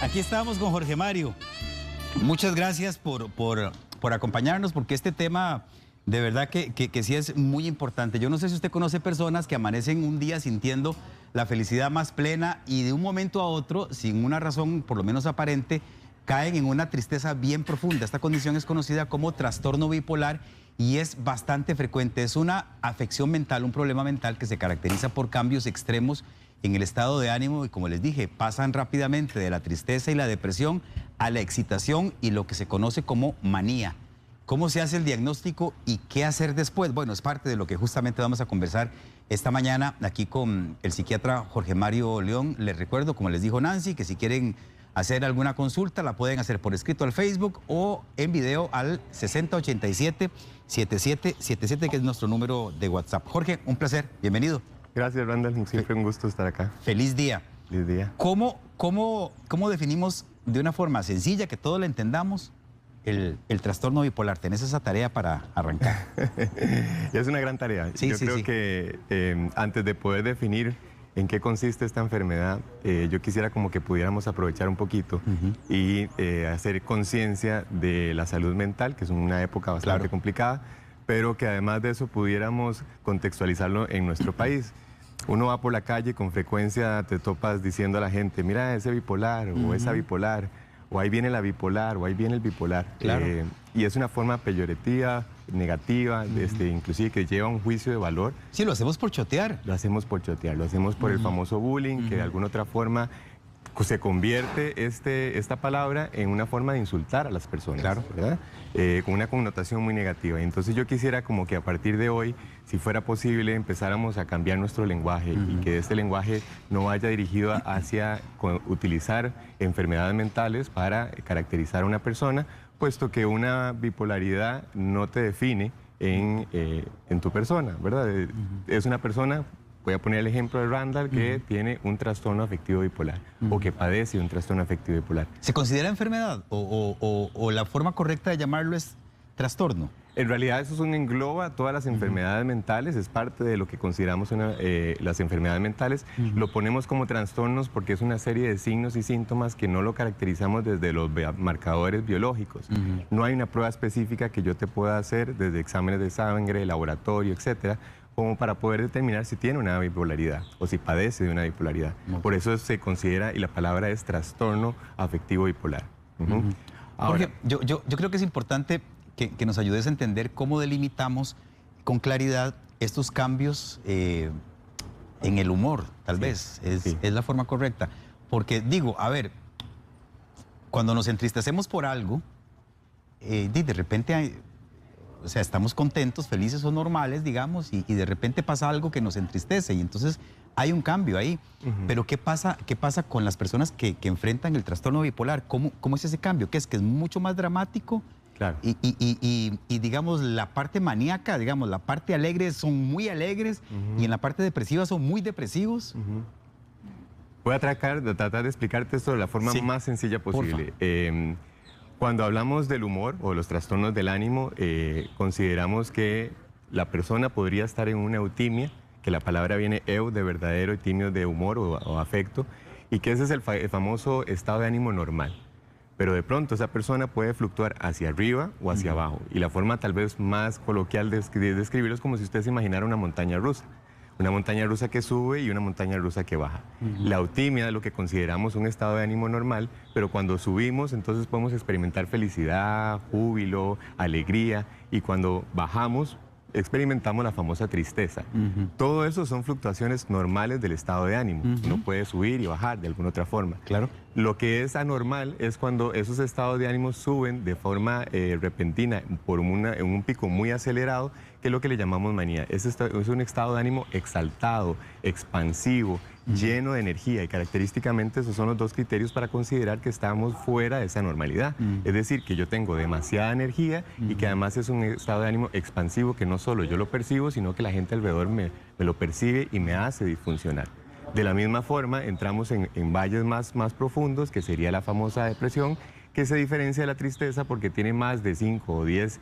Aquí estamos con Jorge Mario. Muchas gracias por acompañarnos, porque este tema de verdad que sí es muy importante. Yo no sé si usted conoce personas que amanecen un día sintiendo la felicidad más plena y de un momento a otro, sin una razón por lo menos aparente, caen en una tristeza bien profunda. Esta condición es conocida como trastorno bipolar y es bastante frecuente. Es una afección mental, un problema mental que se caracteriza por cambios extremos en el estado de ánimo y, como les dije, pasan rápidamente de la tristeza y la depresión a la excitación y lo que se conoce como manía. ¿Cómo se hace el diagnóstico y qué hacer después? Bueno, es parte de lo que justamente vamos a conversar esta mañana aquí con el psiquiatra Jorge Mario León. Les recuerdo, como les dijo Nancy, que si quieren hacer alguna consulta la pueden hacer por escrito al Facebook o en video al 6087-7777, que es nuestro número de WhatsApp. Jorge, un placer, bienvenido. Gracias, Randall, siempre un gusto estar acá. Feliz día. Feliz día. ¿Cómo definimos de una forma sencilla, que todos la entendamos, el trastorno bipolar? ¿Tenés esa tarea para arrancar? Es una gran tarea. Yo creo que antes de poder definir en qué consiste esta enfermedad, yo quisiera como que pudiéramos aprovechar un poquito y hacer conciencia de la salud mental, que es una época bastante complicada, pero que además de eso pudiéramos contextualizarlo en nuestro país. Uno va por la calle, con frecuencia te topas diciendo a la gente, mira ese bipolar o esa bipolar, o ahí viene la bipolar, o ahí viene el bipolar. Y es una forma peyorativa, negativa, inclusive que lleva un juicio de valor. Sí, lo hacemos por chotear. Lo hacemos por chotear, lo hacemos por el famoso bullying, que de alguna otra forma se convierte esta palabra en una forma de insultar a las personas, ¿verdad? Con una connotación muy negativa. Entonces yo quisiera como que a partir de hoy, si fuera posible, empezáramos a cambiar nuestro lenguaje y que este lenguaje no vaya dirigido hacia utilizar enfermedades mentales para caracterizar a una persona, puesto que una bipolaridad no te define en tu persona, ¿verdad? Es una persona. Voy a poner el ejemplo de Randall, que tiene un trastorno afectivo bipolar o que padece un trastorno afectivo bipolar. ¿Se considera enfermedad o la forma correcta de llamarlo es trastorno? En realidad eso engloba todas las enfermedades mentales, es parte de lo que consideramos las enfermedades mentales. Lo ponemos como trastornos porque es una serie de signos y síntomas que no lo caracterizamos desde los marcadores biológicos. No hay una prueba específica que yo te pueda hacer desde exámenes de sangre, laboratorio, etcétera, como para poder determinar si tiene una bipolaridad o si padece de una bipolaridad. Por eso se considera, y la palabra es trastorno afectivo bipolar. Ahora, Jorge, yo creo que es importante que nos ayudes a entender cómo delimitamos con claridad estos cambios en el humor, tal vez, es la forma correcta. Porque digo, a ver, cuando nos entristecemos por algo, de repente o sea, estamos contentos, felices o normales, digamos, y de repente pasa algo que nos entristece y entonces hay un cambio ahí. Pero ¿qué pasa con las personas que enfrentan el trastorno bipolar? ¿Cómo es ese cambio? ¿Qué es? ¿Que es mucho más dramático? Claro. Y digamos, la parte maníaca, digamos, la parte alegre son muy alegres y en la parte depresiva son muy depresivos. Voy a tratar de explicarte esto de la forma más sencilla posible. Cuando hablamos del humor o de los trastornos del ánimo, consideramos que la persona podría estar en una eutimia, que la palabra viene eu de verdadero y timio de humor o afecto, y que ese es el famoso estado de ánimo normal. Pero de pronto esa persona puede fluctuar hacia arriba o hacia abajo. Y la forma tal vez más coloquial de describirlo es como si usted se imaginara una montaña rusa. Una montaña rusa que sube y una montaña rusa que baja. La eutimia es lo que consideramos un estado de ánimo normal, pero cuando subimos entonces podemos experimentar felicidad, júbilo, alegría, y cuando bajamos experimentamos la famosa tristeza. Todo eso son fluctuaciones normales del estado de ánimo. Uno puede subir y bajar de alguna otra forma. Claro. Lo que es anormal es cuando esos estados de ánimo suben de forma repentina, en un pico muy acelerado, que es lo que le llamamos manía. Es un estado de ánimo exaltado, expansivo, lleno de energía, y característicamente esos son los dos criterios para considerar que estamos fuera de esa normalidad. Es decir, que yo tengo demasiada energía y que además es un estado de ánimo expansivo que no solo yo lo percibo, sino que la gente alrededor me lo percibe y me hace disfuncionar. De la misma forma, entramos en valles más profundos, que sería la famosa depresión, que se diferencia de la tristeza porque tiene más de 5 o 10,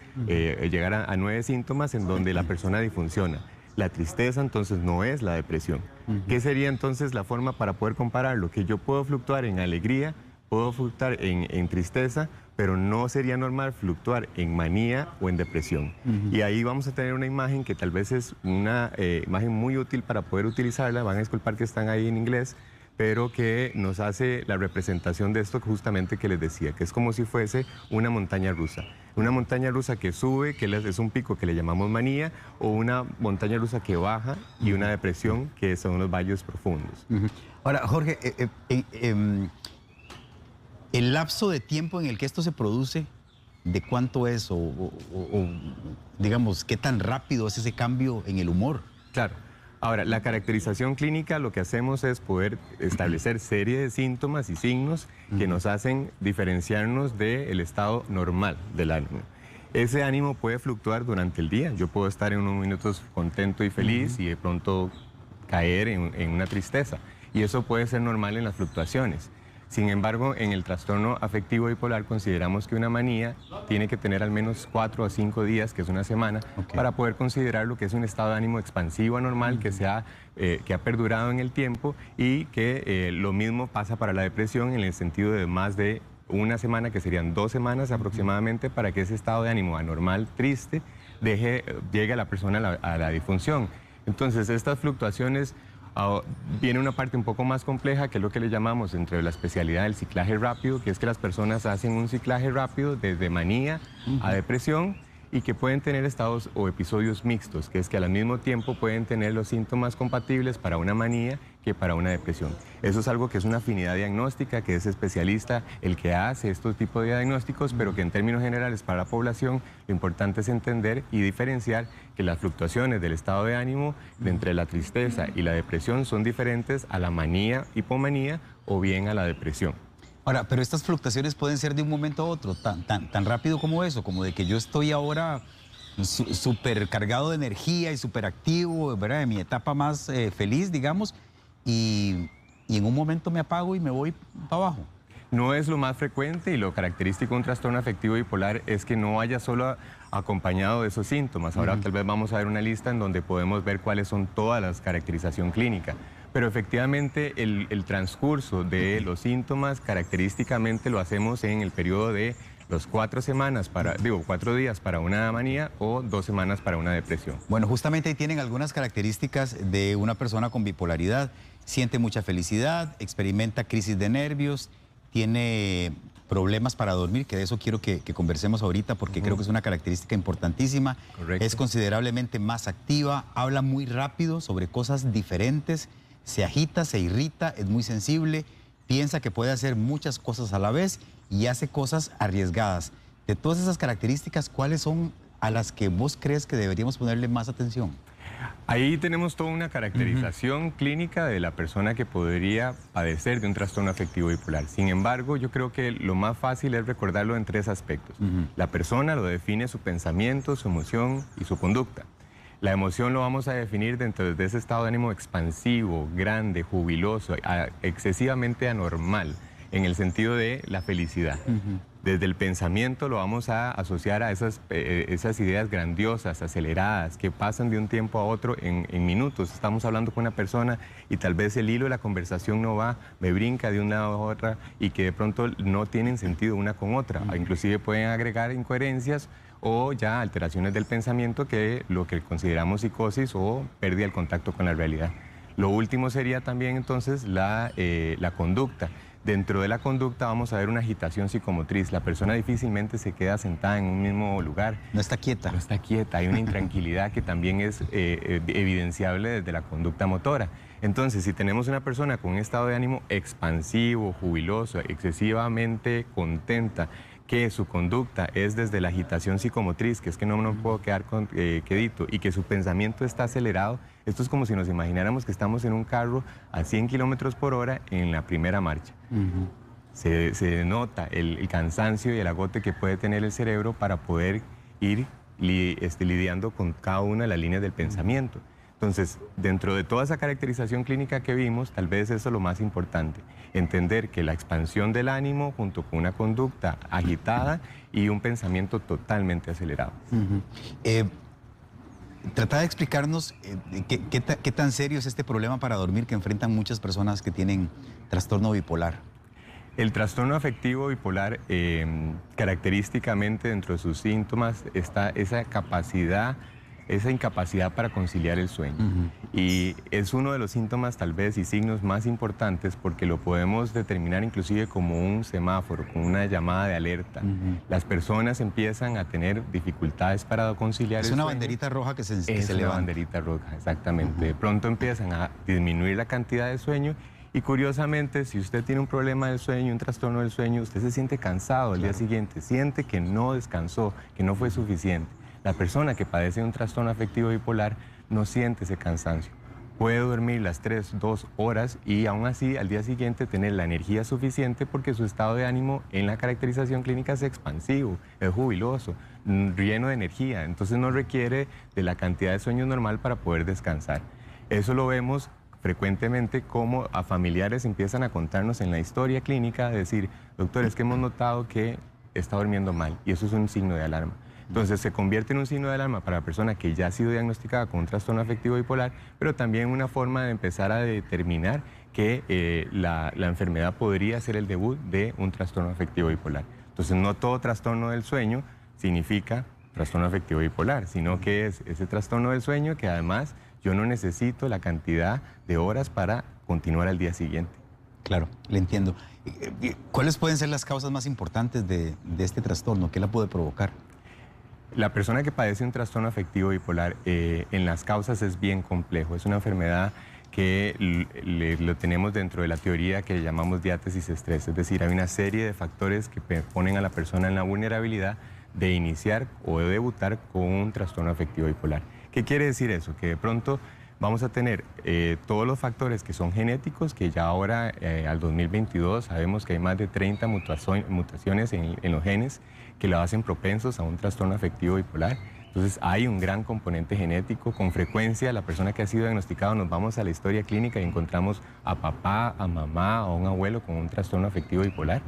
llegar a 9 síntomas en donde la persona disfunciona. La tristeza entonces no es la depresión. ¿Qué sería entonces la forma para poder compararlo? Que yo puedo fluctuar en alegría puedo fluctuar en tristeza, pero no sería normal fluctuar en manía o en depresión. Y ahí vamos a tener una imagen que tal vez es una imagen muy útil para poder utilizarla, van a disculpar que están ahí en inglés, pero que nos hace la representación de esto justamente que les decía, que es como si fuese una montaña rusa. Una montaña rusa que sube, que es un pico que le llamamos manía, o una montaña rusa que baja y una depresión que son los valles profundos. Ahora, Jorge, el lapso de tiempo en el que esto se produce, ¿de cuánto es? O, digamos, ¿qué tan rápido es ese cambio en el humor? Claro. Ahora, la caracterización clínica lo que hacemos es poder establecer serie de síntomas y signos que nos hacen diferenciarnos del estado normal del ánimo. Ese ánimo puede fluctuar durante el día. Yo puedo estar en unos minutos contento y feliz y de pronto caer en una tristeza. Y eso puede ser normal en las fluctuaciones. Sin embargo, en el trastorno afectivo bipolar consideramos que una manía tiene que tener al menos 4 a 5 días, que es una semana, para poder considerar lo que es un estado de ánimo expansivo anormal que ha perdurado en el tiempo y que lo mismo pasa para la depresión en el sentido de más de una semana, que serían 2 semanas aproximadamente, para que ese estado de ánimo anormal, triste, llegue a la persona a la disfunción. Entonces, estas fluctuaciones... viene una parte un poco más compleja, que es lo que le llamamos dentro de la especialidad del ciclaje rápido, que es que las personas hacen un ciclaje rápido desde manía a depresión y que pueden tener estados o episodios mixtos, que es que al mismo tiempo pueden tener los síntomas compatibles para una manía que para una depresión. Eso es algo que es una afinidad diagnóstica, que es especialista el que hace estos tipos de diagnósticos, pero que en términos generales para la población lo importante es entender y diferenciar que las fluctuaciones del estado de ánimo entre la tristeza y la depresión son diferentes a la manía, hipomanía o bien a la depresión. Ahora, pero estas fluctuaciones pueden ser de un momento a otro, tan rápido como eso, como de que yo estoy ahora súper cargado de energía y súper activo, ¿verdad? En mi etapa más feliz, digamos, y en un momento me apago y me voy para abajo. No es lo más frecuente y lo característico de un trastorno afectivo bipolar es que no vaya solo acompañado de esos síntomas. Ahora tal vez vamos a ver una lista en donde podemos ver cuáles son todas las caracterización clínica. Pero efectivamente el transcurso de los síntomas característicamente lo hacemos en el periodo de los 4 días para una manía o 2 semanas para una depresión. Bueno, justamente ahí tienen algunas características de una persona con bipolaridad. Siente mucha felicidad, experimenta crisis de nervios, tiene problemas para dormir, que de eso quiero que conversemos ahorita porque creo que es una característica importantísima. Correcto. Es considerablemente más activa, habla muy rápido sobre cosas diferentes, se agita, se irrita, es muy sensible, piensa que puede hacer muchas cosas a la vez y hace cosas arriesgadas. De todas esas características, ¿cuáles son a las que vos crees que deberíamos ponerle más atención? Ahí tenemos toda una caracterización clínica de la persona que podría padecer de un trastorno afectivo bipolar. Sin embargo, yo creo que lo más fácil es recordarlo en 3 aspectos. La persona lo define su pensamiento, su emoción y su conducta. La emoción lo vamos a definir dentro de ese estado de ánimo expansivo, grande, jubiloso, excesivamente anormal, en el sentido de la felicidad. Desde el pensamiento lo vamos a asociar a esas ideas grandiosas, aceleradas, que pasan de un tiempo a otro en minutos. Estamos hablando con una persona y tal vez el hilo de la conversación no va, me brinca de una a otra y que de pronto no tienen sentido una con otra. Inclusive pueden agregar incoherencias o ya alteraciones del pensamiento, que lo que consideramos psicosis o pérdida del contacto con la realidad. Lo último sería también entonces la conducta. Dentro de la conducta vamos a ver una agitación psicomotriz. La persona difícilmente se queda sentada en un mismo lugar. No está quieta. No está quieta. Hay una intranquilidad que también es evidenciable desde la conducta motora. Entonces, si tenemos una persona con un estado de ánimo expansivo, jubiloso, excesivamente contenta, que su conducta es desde la agitación psicomotriz, que es que no me puedo quedar quedito, y que su pensamiento está acelerado, esto es como si nos imagináramos que estamos en un carro a 100 kilómetros por hora en la primera marcha. Se nota el cansancio y el agote que puede tener el cerebro para poder ir lidiando con cada una de las líneas del pensamiento. Entonces, dentro de toda esa caracterización clínica que vimos, tal vez eso es lo más importante, entender que la expansión del ánimo junto con una conducta agitada y un pensamiento totalmente acelerado. Trata de explicarnos qué tan serio es este problema para dormir que enfrentan muchas personas que tienen trastorno bipolar. El trastorno afectivo bipolar, característicamente dentro de sus síntomas está esa incapacidad para conciliar el sueño. Y es uno de los síntomas tal vez y signos más importantes porque lo podemos determinar inclusive como un semáforo, como una llamada de alerta. Las personas empiezan a tener dificultades para conciliar el sueño. Es una banderita roja que se levanta. Es una banderita roja, exactamente. De pronto empiezan a disminuir la cantidad de sueño. Y curiosamente, si usted tiene un problema del sueño, un trastorno del sueño, usted se siente cansado el día siguiente, siente que no descansó, que no fue suficiente. La persona que padece un trastorno afectivo bipolar no siente ese cansancio. Puede dormir las 2 horas y aún así al día siguiente tener la energía suficiente porque su estado de ánimo en la caracterización clínica es expansivo, es jubiloso, lleno de energía. Entonces no requiere de la cantidad de sueño normal para poder descansar. Eso lo vemos frecuentemente como a familiares empiezan a contarnos en la historia clínica, decir, doctor, es que hemos notado que está durmiendo mal y eso es un signo de alarma. Entonces se convierte en un signo de alarma para la persona que ya ha sido diagnosticada con un trastorno afectivo bipolar, pero también una forma de empezar a determinar que la enfermedad podría ser el debut de un trastorno afectivo bipolar. Entonces no todo trastorno del sueño significa trastorno afectivo bipolar, sino que es ese trastorno del sueño que además yo no necesito la cantidad de horas para continuar al día siguiente. Claro, le entiendo. ¿Cuáles pueden ser las causas más importantes de este trastorno? ¿Qué la puede provocar? La persona que padece un trastorno afectivo bipolar en las causas es bien complejo. Es una enfermedad que lo tenemos dentro de la teoría que llamamos diátesis estrés. Es decir, hay una serie de factores que ponen a la persona en la vulnerabilidad de iniciar o de debutar con un trastorno afectivo bipolar. ¿Qué quiere decir eso? Que de pronto vamos a tener todos los factores que son genéticos, que ya ahora al 2022 sabemos que hay más de 30 mutaciones en los genes que lo hacen propensos a un trastorno afectivo bipolar. Entonces hay un gran componente genético. Con frecuencia la persona que ha sido diagnosticada nos vamos a la historia clínica y encontramos a papá, a mamá o a un abuelo con un trastorno afectivo bipolar.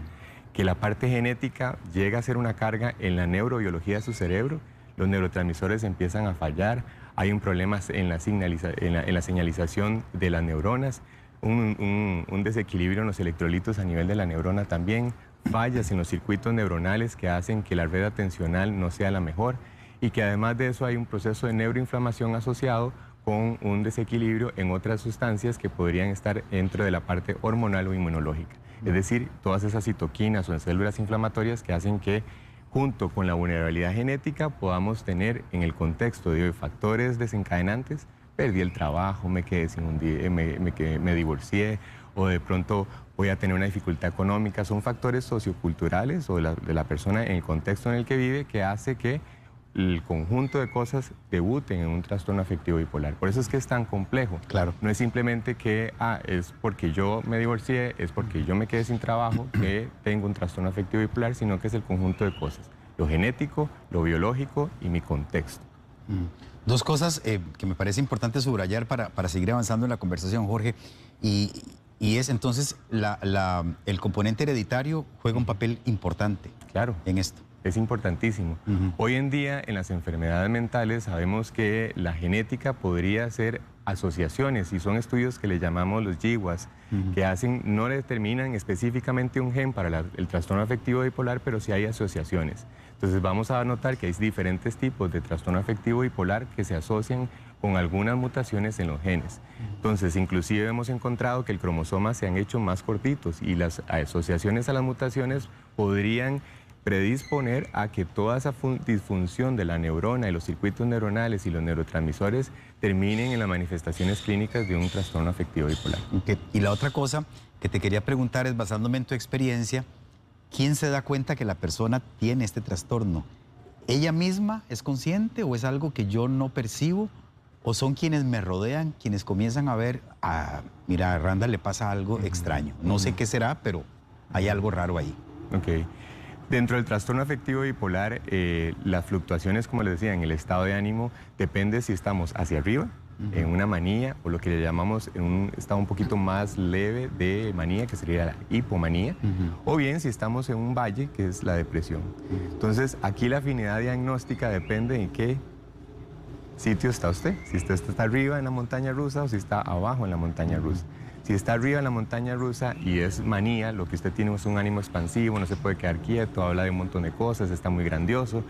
Que la parte genética llega a ser una carga en la neurobiología de su cerebro. Los neurotransmisores empiezan a fallar, hay un problema en la señalización de las neuronas, un desequilibrio en los electrolitos a nivel de la neurona también, fallas en los circuitos neuronales que hacen que la red atencional no sea la mejor y que además de eso hay un proceso de neuroinflamación asociado con un desequilibrio en otras sustancias que podrían estar dentro de la parte hormonal o inmunológica. Es decir, todas esas citoquinas o células inflamatorias que hacen que junto con la vulnerabilidad genética podamos tener en el contexto de factores desencadenantes, perdí el trabajo, me quedé sin me divorcié o de pronto voy a tener una dificultad económica, son factores socioculturales o de la persona en el contexto en el que vive que hace que el conjunto de cosas debuten en un trastorno afectivo bipolar. Por eso es que es tan complejo. Claro. No es simplemente que es porque yo me divorcié, es porque yo me quedé sin trabajo que tengo un trastorno afectivo bipolar, sino que es el conjunto de cosas. Lo genético, lo biológico y mi contexto. Dos cosas que me parece importante subrayar para seguir avanzando en la conversación, Jorge, y es entonces el componente hereditario juega un papel importante. Claro. En esto. Es importantísimo. Hoy en día en las enfermedades mentales sabemos que la genética podría ser asociaciones y son estudios que le llamamos los GWAS, que no determinan específicamente un gen para el trastorno afectivo bipolar, pero sí hay asociaciones. Entonces vamos a notar que hay diferentes tipos de trastorno afectivo bipolar que se asocian con algunas mutaciones en los genes. Entonces, inclusive hemos encontrado que el cromosoma se han hecho más cortitos y las asociaciones a las mutaciones podrían predisponer a que toda esa disfunción de la neurona y los circuitos neuronales y los neurotransmisores terminen en las manifestaciones clínicas de un trastorno afectivo bipolar. Okay. Y la otra cosa que te quería preguntar es, basándome en tu experiencia, ¿quién se da cuenta que la persona tiene este trastorno? ¿Ella misma es consciente o es algo que yo no percibo? ¿O son quienes me rodean, quienes comienzan a ver, mira, a Randall le pasa algo extraño? No sé qué será, pero hay algo raro ahí. Ok. Dentro del trastorno afectivo bipolar, las fluctuaciones, como les decía, en el estado de ánimo, depende si estamos hacia arriba, en una manía, o lo que le llamamos en un estado un poquito más leve de manía, que sería la hipomanía, o bien si estamos en un valle, que es la depresión. Entonces, aquí la afinidad diagnóstica depende en qué sitio está usted, si usted está arriba en la montaña rusa o si está abajo en la montaña rusa. Si está arriba en la montaña rusa y es manía, lo que usted tiene es un ánimo expansivo, no se puede quedar quieto, habla de un montón de cosas, está muy grandioso,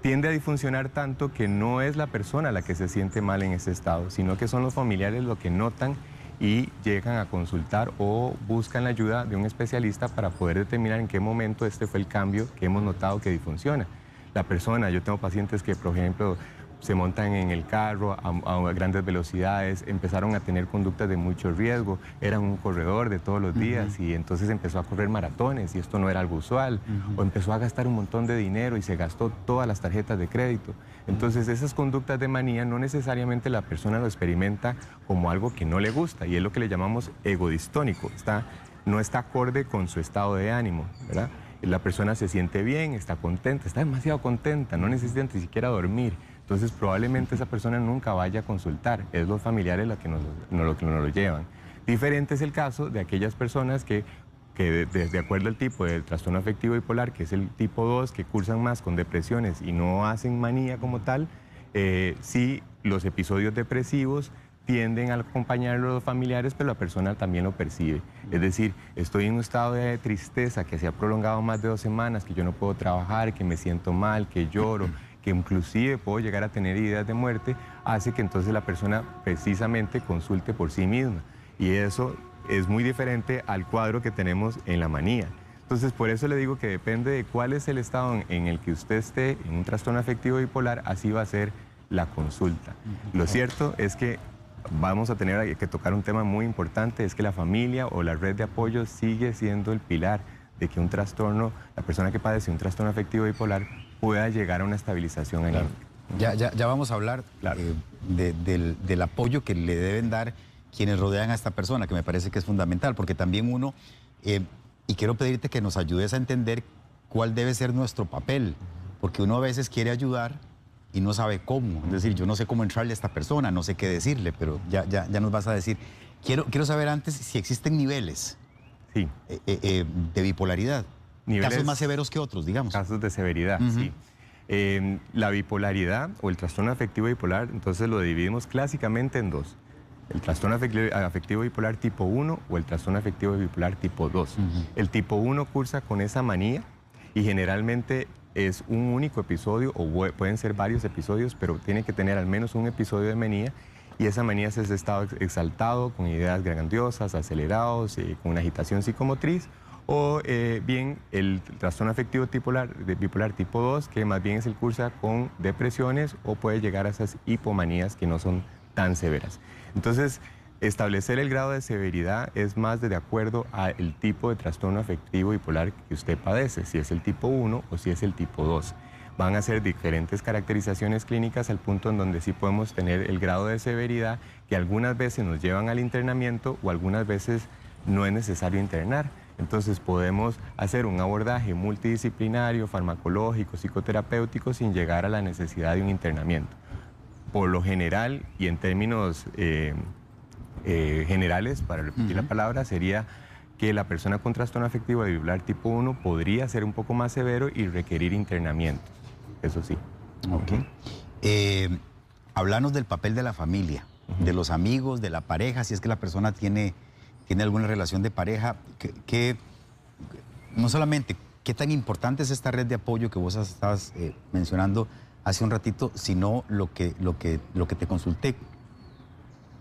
tiende a disfuncionar tanto que no es la persona la que se siente mal en ese estado, sino que son los familiares los que notan y llegan a consultar o buscan la ayuda de un especialista para poder determinar en qué momento este fue el cambio que hemos notado que disfunciona. La persona, yo tengo pacientes que, por ejemplo, se montan en el carro a grandes velocidades, empezaron a tener conductas de mucho riesgo, eran un corredor de todos los días y entonces empezó a correr maratones y esto no era algo usual, o empezó a gastar un montón de dinero y se gastó todas las tarjetas de crédito. Entonces esas conductas de manía no necesariamente la persona lo experimenta como algo que no le gusta y es lo que le llamamos egodistónico, no está acorde con su estado de ánimo, ¿verdad? La persona se siente bien, está contenta, está demasiado contenta, no necesita ni siquiera dormir. Entonces probablemente esa persona nunca vaya a consultar, es los familiares los que nos lo llevan. Diferente es el caso de aquellas personas que de acuerdo al tipo del trastorno afectivo bipolar, que es el tipo 2, que cursan más con depresiones y no hacen manía como tal, sí los episodios depresivos tienden a acompañarlo a los familiares, pero la persona también lo percibe. Es decir, estoy en un estado de tristeza que se ha prolongado más de 2 semanas, que yo no puedo trabajar, que me siento mal, que lloro, que inclusive puedo llegar a tener ideas de muerte, hace que entonces la persona precisamente consulte por sí misma. Y eso es muy diferente al cuadro que tenemos en la manía. Entonces, por eso le digo que depende de cuál es el estado en el que usted esté, en un trastorno afectivo bipolar, así va a ser la consulta. Lo cierto es que vamos a tener que tocar un tema muy importante, es que la familia o la red de apoyo sigue siendo el pilar de que un trastorno, la persona que padece un trastorno afectivo bipolar pueda llegar a una estabilización anímica. Ya vamos a hablar del apoyo que le deben dar quienes rodean a esta persona, que me parece que es fundamental, porque también uno, y quiero pedirte que nos ayudes a entender cuál debe ser nuestro papel, porque uno a veces quiere ayudar y no sabe cómo. Es decir, yo no sé cómo entrarle a esta persona, no sé qué decirle, pero ya nos vas a decir. Quiero saber antes si existen niveles de bipolaridad. Casos más severos que otros, digamos. Casos de severidad, sí. La bipolaridad o el trastorno afectivo bipolar, entonces lo dividimos clásicamente en dos. El trastorno afectivo bipolar tipo 1 o el trastorno afectivo bipolar tipo 2. El tipo 1 cursa con esa manía y generalmente es un único episodio o pueden ser varios episodios, pero tiene que tener al menos un episodio de manía y esa manía es ese estado exaltado, con ideas grandiosas, acelerados, con una agitación psicomotriz, o bien el trastorno afectivo bipolar tipo 2, que más bien es el cursa con depresiones o puede llegar a esas hipomanías que no son tan severas. Entonces, establecer el grado de severidad es más de acuerdo al tipo de trastorno afectivo bipolar que usted padece, si es el tipo 1 o si es el tipo 2. Van a ser diferentes caracterizaciones clínicas al punto en donde sí podemos tener el grado de severidad que algunas veces nos llevan al internamiento o algunas veces no es necesario internar. Entonces podemos hacer un abordaje multidisciplinario, farmacológico, psicoterapéutico sin llegar a la necesidad de un internamiento. Por lo general y en términos generales, para repetir la palabra, sería que la persona con trastorno afectivo bipolar tipo 1 podría ser un poco más severo y requerir internamientos, eso sí. Háblanos del papel de la familia, de los amigos, de la pareja, si es que la persona tiene alguna relación de pareja, que no solamente qué tan importante es esta red de apoyo que vos estabas mencionando hace un ratito, sino lo que te consulté.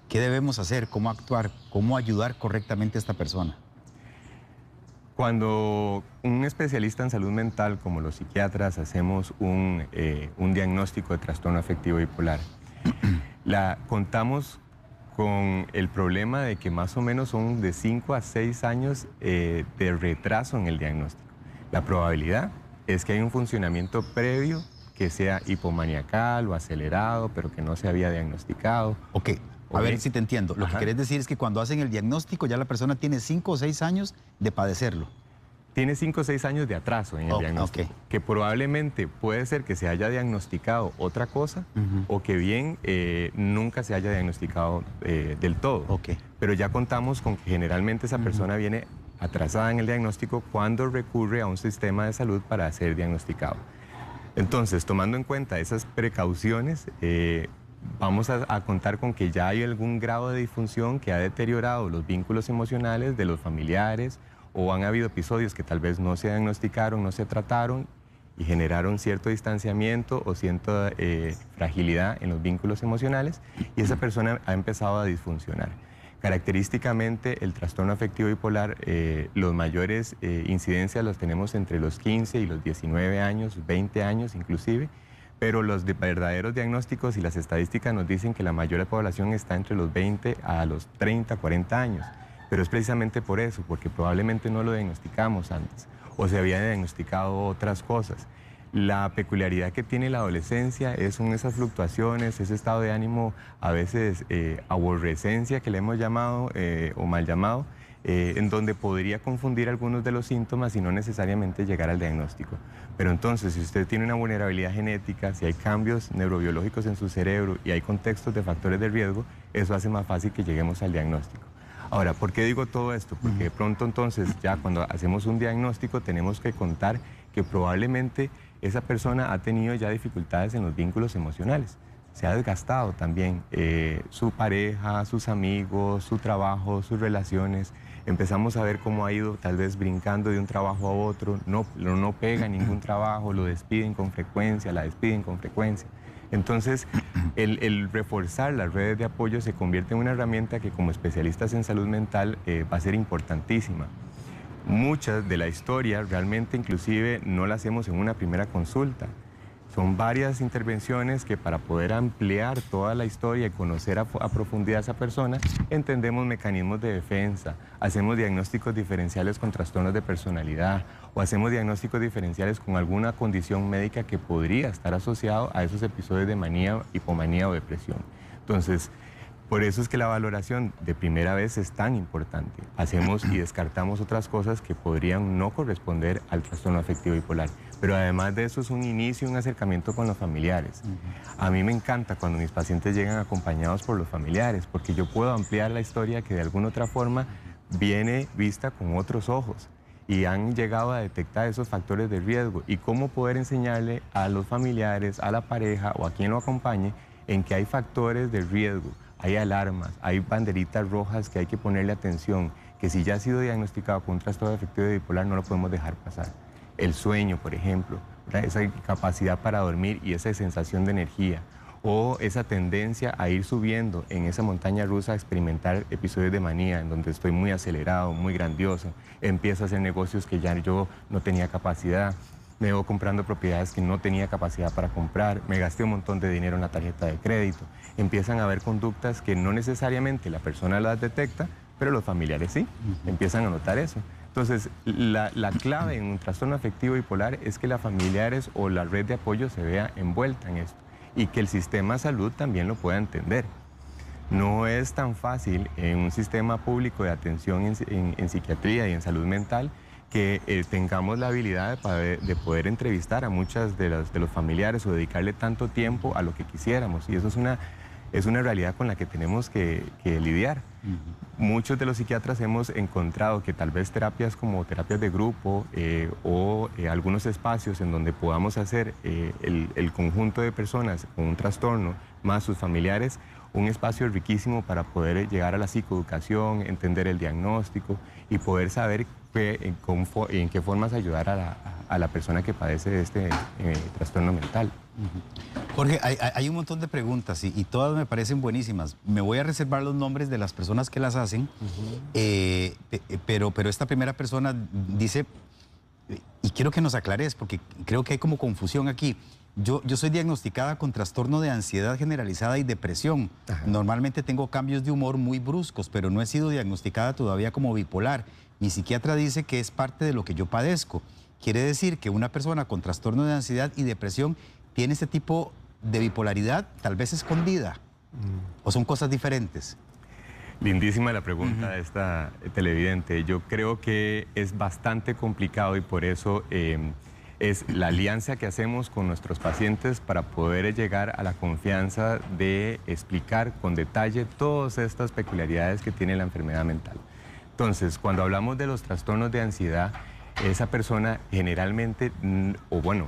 ¿Qué debemos hacer? ¿Cómo actuar? ¿Cómo ayudar correctamente a esta persona? Cuando un especialista en salud mental, como los psiquiatras, hacemos un diagnóstico de trastorno afectivo bipolar, contamos con el problema de que más o menos son de 5 a 6 años de retraso en el diagnóstico. La probabilidad es que hay un funcionamiento previo que sea hipomaniacal o acelerado, pero que no se había diagnosticado. A ver si te entiendo. Lo que querés decir es que cuando hacen el diagnóstico ya la persona tiene 5 o 6 años de padecerlo. Tiene 5 o 6 años de atraso en el diagnóstico. Que probablemente puede ser que se haya diagnosticado otra cosa o que bien nunca se haya diagnosticado del todo. Pero ya contamos con que generalmente esa persona viene atrasada en el diagnóstico cuando recurre a un sistema de salud para ser diagnosticado. Entonces, tomando en cuenta esas precauciones, vamos a contar con que ya hay algún grado de disfunción que ha deteriorado los vínculos emocionales de los familiares, o han habido episodios que tal vez no se diagnosticaron, no se trataron y generaron cierto distanciamiento o cierta fragilidad en los vínculos emocionales, y esa persona ha empezado a disfuncionar. Característicamente, el trastorno afectivo bipolar, los mayores incidencias los tenemos entre los 15 y los 19 años, 20 años inclusive, pero los verdaderos diagnósticos y las estadísticas nos dicen que la mayor población está entre los 20 a los 30, 40 años. Pero es precisamente por eso, porque probablemente no lo diagnosticamos antes o se había diagnosticado otras cosas. La peculiaridad que tiene la adolescencia son esas fluctuaciones, ese estado de ánimo, a veces aborrecencia que le hemos llamado o mal llamado, en donde podría confundir algunos de los síntomas y no necesariamente llegar al diagnóstico. Pero entonces, si usted tiene una vulnerabilidad genética, si hay cambios neurobiológicos en su cerebro y hay contextos de factores de riesgo, eso hace más fácil que lleguemos al diagnóstico. Ahora, ¿por qué digo todo esto? Porque de pronto entonces, ya cuando hacemos un diagnóstico, tenemos que contar que probablemente esa persona ha tenido ya dificultades en los vínculos emocionales. Se ha desgastado también su pareja, sus amigos, su trabajo, sus relaciones. Empezamos a ver cómo ha ido tal vez brincando de un trabajo a otro, no pega ningún trabajo, lo despiden con frecuencia, la despiden con frecuencia. Entonces, el reforzar las redes de apoyo se convierte en una herramienta que como especialistas en salud mental va a ser importantísima. Muchas de la historia realmente inclusive no la hacemos en una primera consulta. Son varias intervenciones que para poder ampliar toda la historia y conocer a profundidad a esa persona, entendemos mecanismos de defensa, hacemos diagnósticos diferenciales con trastornos de personalidad o hacemos diagnósticos diferenciales con alguna condición médica que podría estar asociado a esos episodios de manía, hipomanía o depresión. Entonces, por eso es que la valoración de primera vez es tan importante. Hacemos y descartamos otras cosas que podrían no corresponder al trastorno afectivo bipolar. Pero además de eso es un inicio, un acercamiento con los familiares. A mí me encanta cuando mis pacientes llegan acompañados por los familiares, porque yo puedo ampliar la historia que de alguna otra forma viene vista con otros ojos y han llegado a detectar esos factores de riesgo y cómo poder enseñarle a los familiares, a la pareja o a quien lo acompañe en que hay factores de riesgo. Hay alarmas, hay banderitas rojas que hay que ponerle atención, que si ya ha sido diagnosticado con un trastorno afectivo bipolar no lo podemos dejar pasar. El sueño, por ejemplo, ¿verdad? Esa capacidad para dormir y esa sensación de energía, o esa tendencia a ir subiendo en esa montaña rusa a experimentar episodios de manía, en donde estoy muy acelerado, muy grandioso, empiezo a hacer negocios que ya yo no tenía capacidad, me voy comprando propiedades que no tenía capacidad para comprar, me gasté un montón de dinero en la tarjeta de crédito. Empiezan a haber conductas que no necesariamente la persona las detecta, pero los familiares sí, empiezan a notar eso. Entonces, la clave en un trastorno afectivo bipolar es que las familiares o la red de apoyo se vea envuelta en esto y que el sistema de salud también lo pueda entender. No es tan fácil en un sistema público de atención en psiquiatría y en salud mental que tengamos la habilidad de poder entrevistar a muchas de los familiares o dedicarle tanto tiempo a lo que quisiéramos. Y eso es una realidad con la que tenemos que lidiar. Muchos de los psiquiatras hemos encontrado que tal vez terapias como terapias de grupo o algunos espacios en donde podamos hacer el conjunto de personas con un trastorno más sus familiares, un espacio riquísimo para poder llegar a la psicoeducación, entender el diagnóstico y poder saber en qué formas ayudar a la persona que padece de este trastorno mental. Jorge, hay un montón de preguntas y todas me parecen buenísimas. Me voy a reservar los nombres de las personas que las hacen, pero esta primera persona dice, y quiero que nos aclares, porque creo que hay como confusión aquí. Yo soy diagnosticada con trastorno de ansiedad generalizada y depresión. Ajá. Normalmente tengo cambios de humor muy bruscos, pero no he sido diagnosticada todavía como bipolar. Mi psiquiatra dice que es parte de lo que yo padezco. Quiere decir que una persona con trastorno de ansiedad y depresión tiene este tipo de bipolaridad tal vez escondida. ¿O son cosas diferentes? Lindísima la pregunta de esta televidente. Yo creo que es bastante complicado y por eso es la alianza que hacemos con nuestros pacientes para poder llegar a la confianza de explicar con detalle todas estas peculiaridades que tiene la enfermedad mental. Entonces, cuando hablamos de los trastornos de ansiedad, esa persona generalmente, o bueno,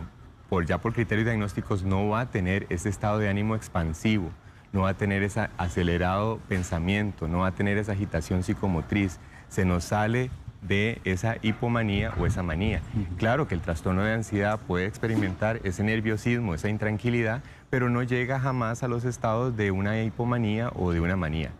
por criterios diagnósticos, no va a tener ese estado de ánimo expansivo. no va a tener ese acelerado pensamiento, no va a tener esa agitación psicomotriz, se nos sale de esa hipomanía o esa manía. Claro que el trastorno de ansiedad puede experimentar ese nerviosismo, esa intranquilidad, pero no llega jamás a los estados de una hipomanía o de una manía.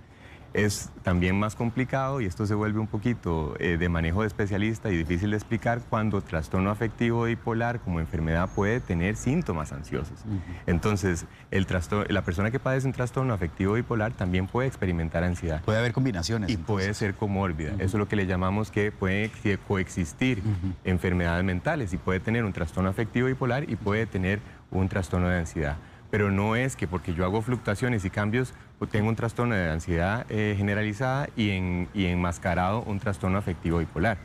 Es también más complicado y esto se vuelve un poquito de manejo de especialista y difícil de explicar cuando trastorno afectivo bipolar como enfermedad puede tener síntomas ansiosos. Entonces, la persona que padece un trastorno afectivo bipolar también puede experimentar ansiedad. Puede haber combinaciones. Y puede ser comórbida. Eso es lo que le llamamos que puede coexistir enfermedades mentales y puede tener un trastorno afectivo bipolar y puede tener un trastorno de ansiedad. Pero no es que porque yo hago fluctuaciones y cambios, tengo un trastorno de ansiedad generalizada y enmascarado un trastorno afectivo bipolar.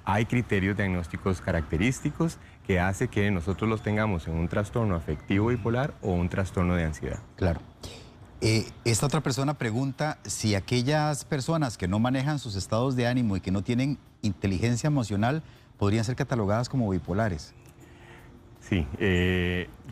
Hay criterios diagnósticos característicos que hace que nosotros los tengamos en un trastorno afectivo bipolar o un trastorno de ansiedad. Claro. Esta otra persona pregunta si aquellas personas que no manejan sus estados de ánimo y que no tienen inteligencia emocional podrían ser catalogadas como bipolares. Sí,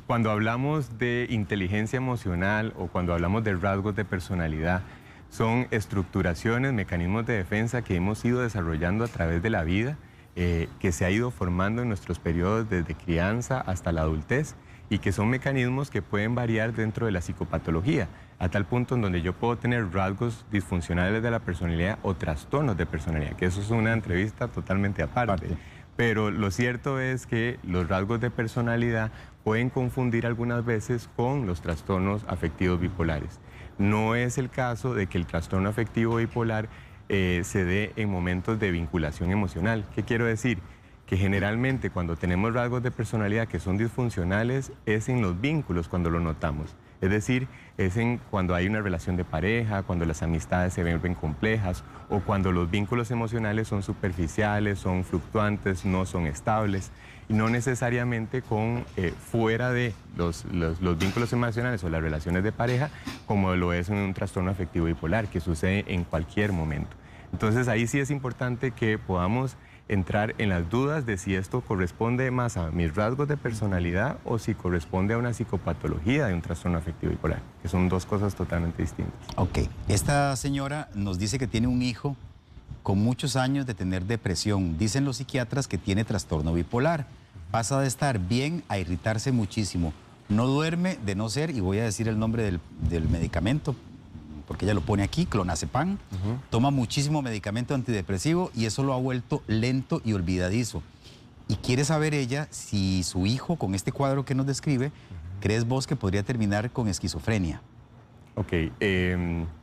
cuando hablamos de inteligencia emocional o cuando hablamos de rasgos de personalidad, son estructuraciones, mecanismos de defensa que hemos ido desarrollando a través de la vida, que se ha ido formando en nuestros periodos desde crianza hasta la adultez y que son mecanismos que pueden variar dentro de la psicopatología, a tal punto en donde yo puedo tener rasgos disfuncionales de la personalidad o trastornos de personalidad, que eso es una entrevista totalmente aparte. Pero lo cierto es que los rasgos de personalidad pueden confundir algunas veces con los trastornos afectivos bipolares. No es el caso de que el trastorno afectivo bipolar se dé en momentos de vinculación emocional. ¿Qué quiero decir? Que generalmente cuando tenemos rasgos de personalidad que son disfuncionales es en los vínculos cuando lo notamos. Es decir, es cuando hay una relación de pareja, cuando las amistades se vuelven complejas o cuando los vínculos emocionales son superficiales, son fluctuantes, no son estables y no necesariamente fuera de los vínculos emocionales o las relaciones de pareja como lo es en un trastorno afectivo bipolar que sucede en cualquier momento. Entonces ahí sí es importante que podamos entrar en las dudas de si esto corresponde más a mis rasgos de personalidad o si corresponde a una psicopatología de un trastorno afectivo bipolar, que son dos cosas totalmente distintas. Ok, esta señora nos dice que tiene un hijo con muchos años de tener depresión. Dicen los psiquiatras que tiene trastorno bipolar. Pasa de estar bien a irritarse muchísimo. No duerme de no ser, y voy a decir el nombre del medicamento, porque ella lo pone aquí, clonazepam, toma muchísimo medicamento antidepresivo y eso lo ha vuelto lento y olvidadizo. Y quiere saber ella si su hijo, con este cuadro que nos describe, ¿crees vos que podría terminar con esquizofrenia? Ok,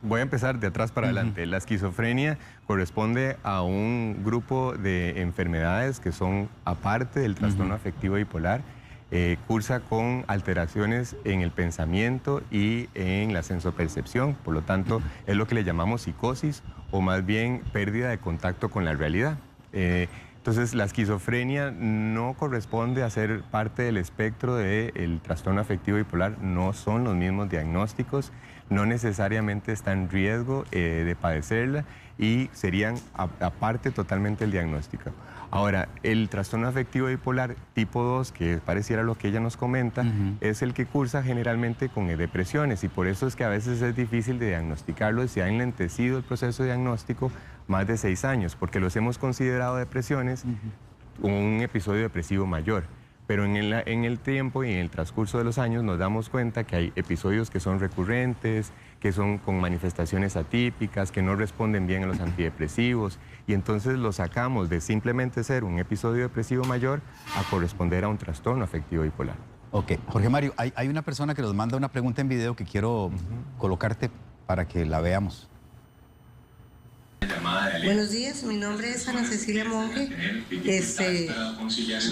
voy a empezar de atrás para adelante. La esquizofrenia corresponde a un grupo de enfermedades que son aparte del trastorno afectivo bipolar. Cursa con alteraciones en el pensamiento y en la sensopercepción, por lo tanto es lo que le llamamos psicosis o más bien pérdida de contacto con la realidad. Entonces la esquizofrenia no corresponde a ser parte del espectro del trastorno afectivo bipolar, no son los mismos diagnósticos, no necesariamente está en riesgo de padecerla y serían aparte totalmente el diagnóstico. Ahora, el trastorno afectivo bipolar tipo 2, que pareciera lo que ella nos comenta, es el que cursa generalmente con depresiones y por eso es que a veces es difícil de diagnosticarlo y se ha enlentecido el proceso diagnóstico más de 6 años, porque los hemos considerado depresiones como un episodio depresivo mayor. Pero en el tiempo y en el transcurso de los años nos damos cuenta que hay episodios que son recurrentes, que son con manifestaciones atípicas, que no responden bien a los antidepresivos y entonces lo sacamos de simplemente ser un episodio depresivo mayor a corresponder a un trastorno afectivo bipolar. Ok, Jorge Mario, hay una persona que nos manda una pregunta en video que quiero colocarte para que la veamos. Buenos días, mi nombre es Ana Cecilia Monge.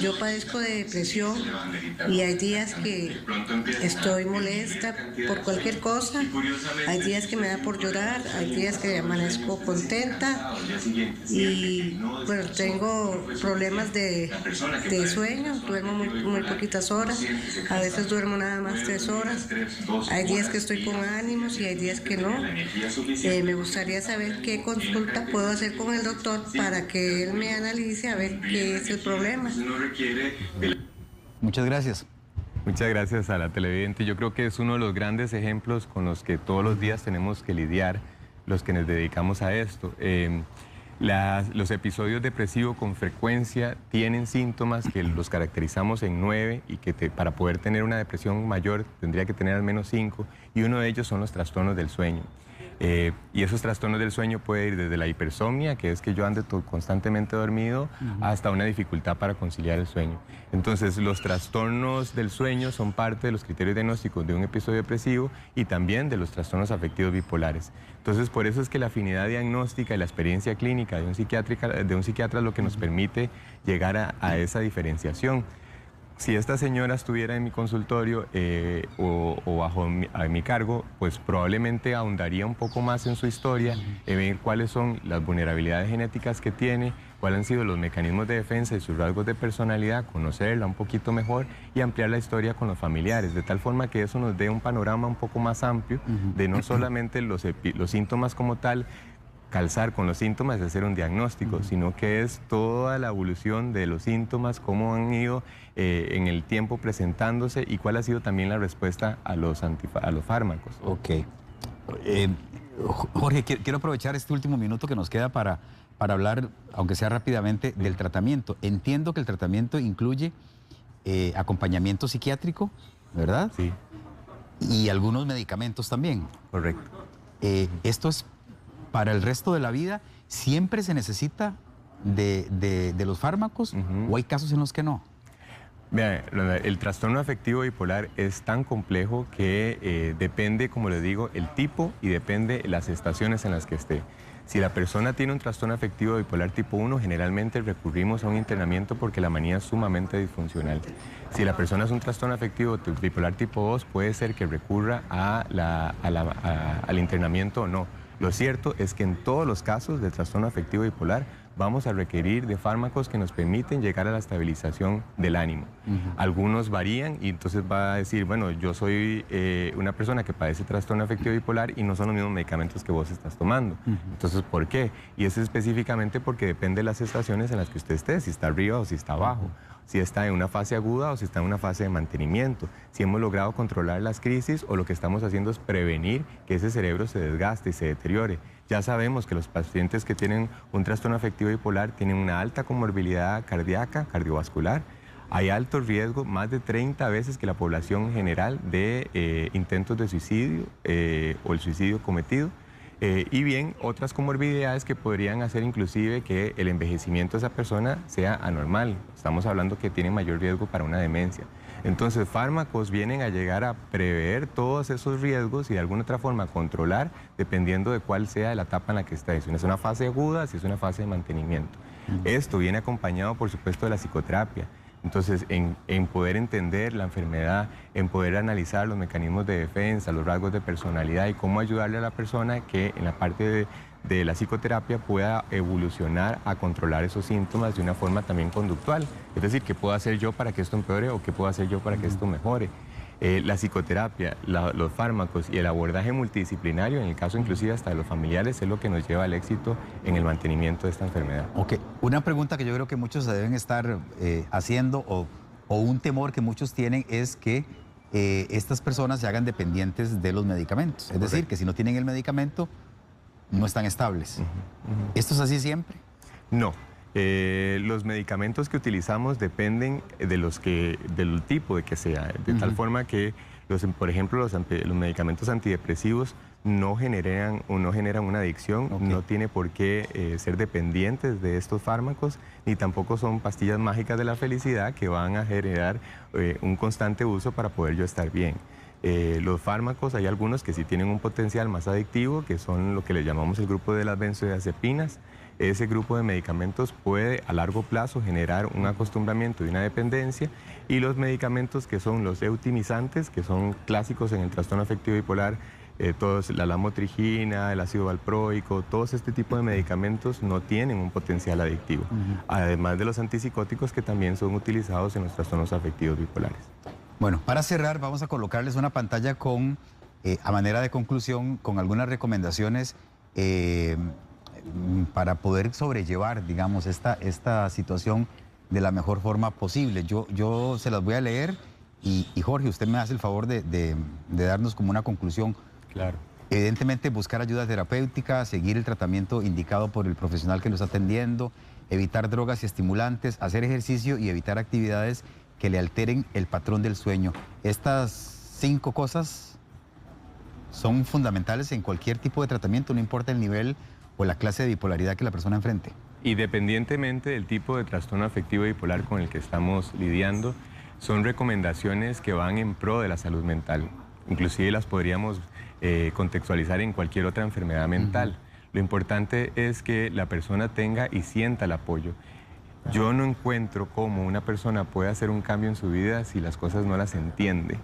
Yo padezco de depresión y hay días que estoy molesta por cualquier cosa, hay días que me da por llorar, hay días que amanezco contenta y bueno, tengo problemas de sueño, duermo muy poquitas horas, a veces duermo nada más 3 horas, hay días que estoy con ánimos y hay días que no. Me gustaría saber qué consulta puedo hacer con el doctor para que él me analice a ver qué es el problema. Muchas gracias. Muchas gracias a la televidente. Yo creo que es uno de los grandes ejemplos con los que todos los días tenemos que lidiar los que nos dedicamos a esto. Los episodios depresivos con frecuencia tienen síntomas que los caracterizamos en 9 y que para poder tener una depresión mayor tendría que tener al menos 5, y uno de ellos son los trastornos del sueño. Y esos trastornos del sueño pueden ir desde la hipersomnia, que es que yo ande constantemente dormido, hasta una dificultad para conciliar el sueño. Entonces, los trastornos del sueño son parte de los criterios diagnósticos de un episodio depresivo y también de los trastornos afectivos bipolares. Entonces, por eso es que la afinidad diagnóstica y la experiencia clínica de un psiquiatra es lo que nos permite llegar a esa diferenciación. Si esta señora estuviera en mi consultorio o bajo mi cargo, pues probablemente ahondaría un poco más en su historia, ver cuáles son las vulnerabilidades genéticas que tiene, cuáles han sido los mecanismos de defensa y sus rasgos de personalidad, conocerla un poquito mejor y ampliar la historia con los familiares, de tal forma que eso nos dé un panorama un poco más amplio de no solamente los síntomas como tal, calzar con los síntomas y hacer un diagnóstico, sino que es toda la evolución de los síntomas, cómo han ido en el tiempo presentándose y cuál ha sido también la respuesta a los fármacos. Ok. Jorge, quiero aprovechar este último minuto que nos queda para hablar, aunque sea rápidamente, del tratamiento. Entiendo que el tratamiento incluye acompañamiento psiquiátrico, ¿verdad? Sí. Y algunos medicamentos también. Correcto. Esto es para el resto de la vida. ¿Siempre se necesita de los fármacos o hay casos en los que no? Vean, el trastorno afectivo bipolar es tan complejo que depende, como les digo, el tipo y depende las estaciones en las que esté. Si la persona tiene un trastorno afectivo bipolar tipo 1, generalmente recurrimos a un internamiento porque la manía es sumamente disfuncional. Si la persona es un trastorno afectivo bipolar tipo 2, puede ser que recurra al internamiento o no. Lo cierto es que en todos los casos de trastorno afectivo bipolar vamos a requerir de fármacos que nos permiten llegar a la estabilización del ánimo. Algunos varían y entonces va a decir, bueno, yo soy una persona que padece trastorno afectivo bipolar y no son los mismos medicamentos que vos estás tomando. Entonces, ¿por qué? Y es específicamente porque depende de las estaciones en las que usted esté, si está arriba o si está abajo, si está en una fase aguda o si está en una fase de mantenimiento, si hemos logrado controlar las crisis o lo que estamos haciendo es prevenir que ese cerebro se desgaste y se deteriore. Ya sabemos que los pacientes que tienen un trastorno afectivo bipolar tienen una alta comorbilidad cardíaca, cardiovascular. Hay alto riesgo, más de 30 veces que la población general, de intentos de suicidio o el suicidio cometido. Y bien, otras comorbilidades que podrían hacer inclusive que el envejecimiento de esa persona sea anormal. Estamos hablando que tiene mayor riesgo para una demencia. Entonces, fármacos vienen a llegar a prever todos esos riesgos y de alguna otra forma controlar dependiendo de cuál sea la etapa en la que está. Si es una fase aguda, si es una fase de mantenimiento. Esto viene acompañado, por supuesto, de la psicoterapia. Entonces, en poder entender la enfermedad, en poder analizar los mecanismos de defensa, los rasgos de personalidad y cómo ayudarle a la persona que en la parte de la psicoterapia pueda evolucionar a controlar esos síntomas de una forma también conductual. Es decir, ¿qué puedo hacer yo para que esto empeore o qué puedo hacer yo para que esto mejore? La psicoterapia, los fármacos y el abordaje multidisciplinario, en el caso inclusive hasta de los familiares, es lo que nos lleva al éxito en el mantenimiento de esta enfermedad. Ok, una pregunta que yo creo que muchos se deben estar haciendo o un temor que muchos tienen es que estas personas se hagan dependientes de los medicamentos. Es decir, que si no tienen el medicamento, no están estables. ¿Esto es así siempre? No. Los medicamentos que utilizamos dependen del tipo de que sea, de tal forma que, por ejemplo, los medicamentos antidepresivos no generan una adicción, no tiene por qué ser dependientes de estos fármacos, ni tampoco son pastillas mágicas de la felicidad que van a generar un constante uso para poder yo estar bien. Los fármacos, hay algunos que sí tienen un potencial más adictivo, que son lo que le llamamos el grupo de las benzodiazepinas. Ese grupo de medicamentos puede a largo plazo generar un acostumbramiento y una dependencia, y los medicamentos que son los eutimizantes, que son clásicos en el trastorno afectivo bipolar, la lamotrigina, el ácido valproico, todos este tipo de medicamentos no tienen un potencial adictivo, además de los antipsicóticos que también son utilizados en los trastornos afectivos bipolares. Bueno, para cerrar vamos a colocarles una pantalla con, a manera de conclusión, con algunas recomendaciones para poder sobrellevar, digamos, esta situación de la mejor forma posible. Yo se las voy a leer Y Jorge, usted me hace el favor de darnos como una conclusión. Claro. Evidentemente, buscar ayuda terapéutica, seguir el tratamiento indicado por el profesional que lo está atendiendo, evitar drogas y estimulantes, hacer ejercicio y evitar actividades que le alteren el patrón del sueño. Estas 5 cosas son fundamentales en cualquier tipo de tratamiento, no importa el nivel o la clase de bipolaridad que la persona enfrente. Independientemente del tipo de trastorno afectivo bipolar con el que estamos lidiando, son recomendaciones que van en pro de la salud mental. Inclusive las podríamos contextualizar en cualquier otra enfermedad mental. Lo importante es que la persona tenga y sienta el apoyo. Yo no encuentro cómo una persona puede hacer un cambio en su vida si las cosas no las entiende.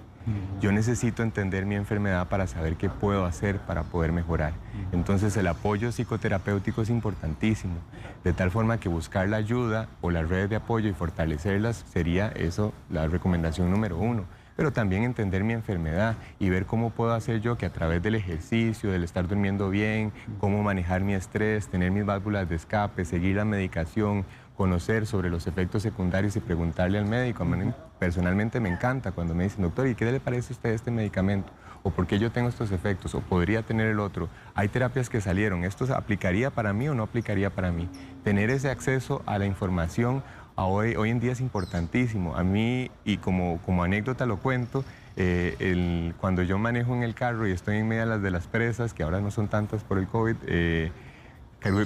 Yo necesito entender mi enfermedad para saber qué puedo hacer para poder mejorar. Entonces el apoyo psicoterapéutico es importantísimo, de tal forma que buscar la ayuda o las redes de apoyo y fortalecerlas sería eso la recomendación número 1. Pero también entender mi enfermedad y ver cómo puedo hacer yo que a través del ejercicio, del estar durmiendo bien, cómo manejar mi estrés, tener mis válvulas de escape, seguir la medicación, conocer sobre los efectos secundarios y preguntarle al médico. A mí personalmente me encanta cuando me dicen, doctor, ¿y qué le parece a usted este medicamento? ¿O por qué yo tengo estos efectos? ¿O podría tener el otro? Hay terapias que salieron, ¿esto aplicaría para mí o no aplicaría para mí? Tener ese acceso a la información hoy en día es importantísimo. A mí, y como anécdota lo cuento, cuando yo manejo en el carro y estoy en medio de las presas, que ahora no son tantas por el COVID,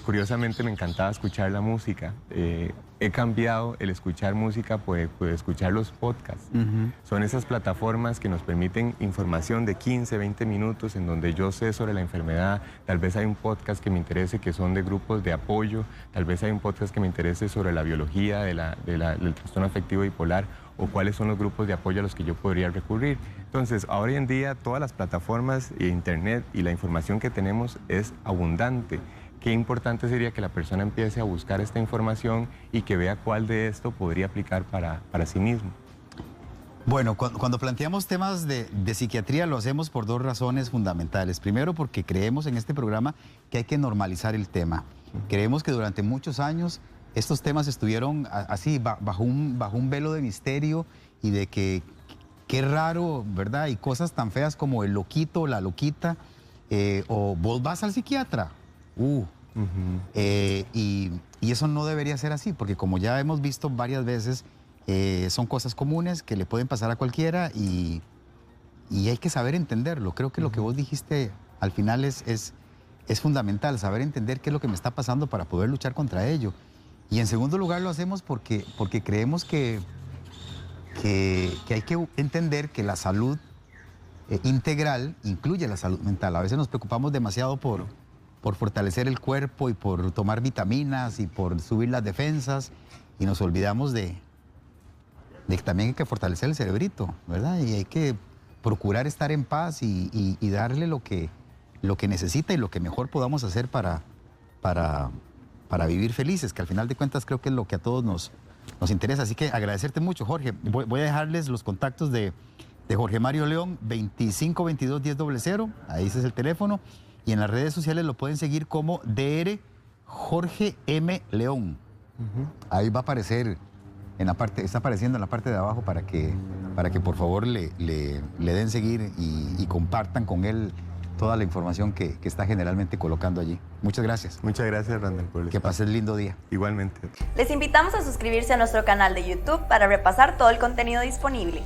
curiosamente me encantaba escuchar la música. He cambiado el escuchar música por escuchar los podcasts. Son esas plataformas que nos permiten información de 15, 20 minutos en donde yo sé sobre la enfermedad. Tal vez hay un podcast que me interese que son de grupos de apoyo. Tal vez hay un podcast que me interese sobre la biología del trastorno afectivo bipolar o cuáles son los grupos de apoyo a los que yo podría recurrir. Entonces, hoy en día todas las plataformas, internet y la información que tenemos es abundante. Qué importante sería que la persona empiece a buscar esta información y que vea cuál de esto podría aplicar para sí mismo. Bueno, cuando planteamos temas de psiquiatría lo hacemos por 2 razones fundamentales. Primero, porque creemos en este programa que hay que normalizar el tema. Creemos que durante muchos años estos temas estuvieron así, bajo un velo de misterio y de que qué raro, ¿verdad? Y cosas tan feas como el loquito, la loquita, o vos vas al psiquiatra. Y eso no debería ser así, porque como ya hemos visto varias veces, son cosas comunes que le pueden pasar a cualquiera y hay que saber entenderlo. Creo que lo que vos dijiste al final es fundamental, saber entender qué es lo que me está pasando para poder luchar contra ello. Y en segundo lugar lo hacemos porque creemos que hay que entender que la salud integral incluye la salud mental. A veces nos preocupamos demasiado por fortalecer el cuerpo y por tomar vitaminas y por subir las defensas y nos olvidamos de que también hay que fortalecer el cerebrito, ¿verdad? Y hay que procurar estar en paz y darle lo que necesita y lo que mejor podamos hacer para vivir felices, que al final de cuentas creo que es lo que a todos nos interesa. Así que agradecerte mucho, Jorge. Voy a dejarles los contactos de Jorge Mario León, 2522-1000, ahí ese es el teléfono. Y en las redes sociales lo pueden seguir como DR Jorge M. León. Ahí va a aparecer, está apareciendo en la parte de abajo para que por favor le den seguir y compartan con él toda la información que está generalmente colocando allí. Muchas gracias. Muchas gracias, Randall, por el Que pases lindo día. Igualmente. Les invitamos a suscribirse a nuestro canal de YouTube para repasar todo el contenido disponible.